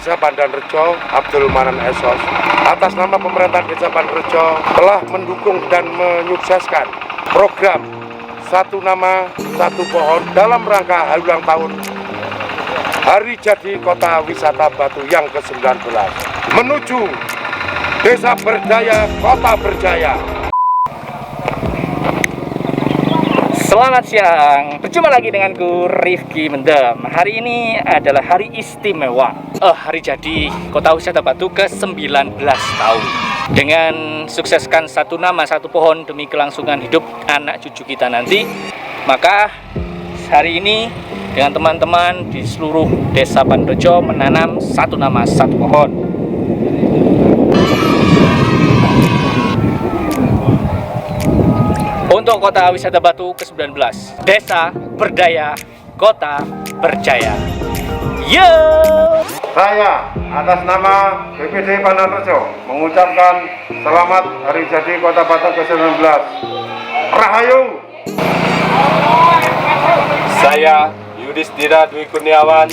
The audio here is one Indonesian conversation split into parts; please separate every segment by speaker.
Speaker 1: Desa Pandanrejo, Abdul Manan Esos, atas nama pemerintah Desa Pandanrejo telah mendukung dan menyukseskan program Satu Nama Satu Pohon dalam rangka ulang tahun Hari Jadi Kota Wisata Batu yang ke-19 menuju Desa Berdaya, Kota Berjaya.
Speaker 2: Selamat siang, berjumpa lagi denganku Rifki Mendem. Hari ini adalah hari istimewa, hari jadi Kota Wisata Batu ke-19 tahun. Dengan sukseskan Satu Nama Satu Pohon demi kelangsungan hidup anak cucu kita nanti, maka hari ini dengan teman-teman di seluruh Desa Pandanrejo menanam Satu Nama Satu Pohon. Untuk Kota Wisata Batu ke-19, Desa Berdaya, Kota Berjaya. Yo!
Speaker 1: Saya atas nama BPD Pandanrejo mengucapkan selamat Hari Jadi Kota Batu ke-19. Rahayu!
Speaker 3: Saya Yudhistira Dwi Kurniawan,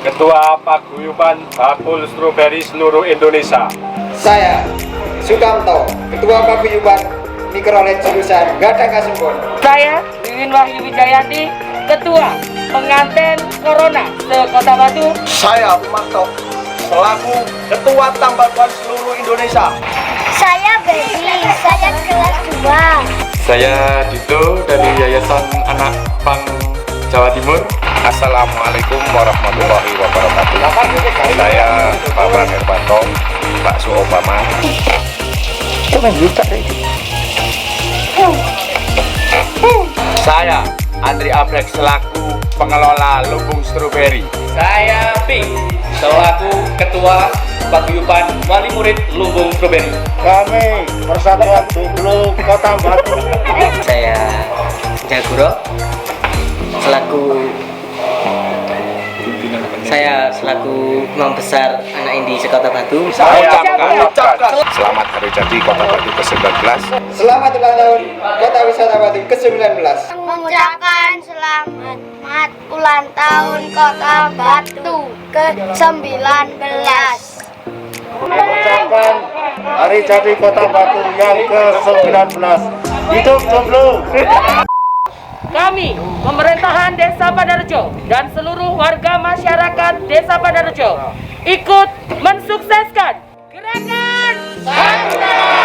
Speaker 3: Ketua Paguyuban Bakul Stroberi seluruh Indonesia.
Speaker 4: Saya Sukamto, Ketua Paguyuban Mikrolet jurusan Gadang Kasumbon.
Speaker 5: Saya Wiwin Wahyu Wijayati, Ketua Pengantin Corona se-Kota Batu.
Speaker 6: Saya Umarto, selaku Ketua Tambahan seluruh Indonesia.
Speaker 7: Saya Baby, saya kelas 2.
Speaker 3: Saya Dito dari Yayasan Anak Pang Jawa Timur.
Speaker 1: Assalamualaikum warahmatullahi wabarakatuh. Saya Bapak Herbanto, Pak Su Obama.
Speaker 6: Saya Andri Abrek selaku pengelola Lumbung Stroberi.
Speaker 2: Saya Pink, selaku Ketua Paguyuban Wali Murid Lumbung Stroberi.
Speaker 1: Kami Persatuan Dulu Kota Batu.
Speaker 8: Saya Jaguro selaku imam besar anak indi sekota Batu.
Speaker 6: Saya mengucapkan
Speaker 1: Selamat Hari Jadi Kota Batu ke-19.
Speaker 4: Selamat ulang tahun Kota Wisata Batu ke-19.
Speaker 7: Mengucapkan selamat ulang tahun Kota Batu ke-19.
Speaker 1: Mengucapkan Hari Jadi Kota Batu yang ke-19. Hidup jomblo.
Speaker 5: Kami, pemerintahan Desa Pandanrejo dan seluruh warga masyarakat Desa Pandanrejo ikut mensukseskan gerakan Satu Nama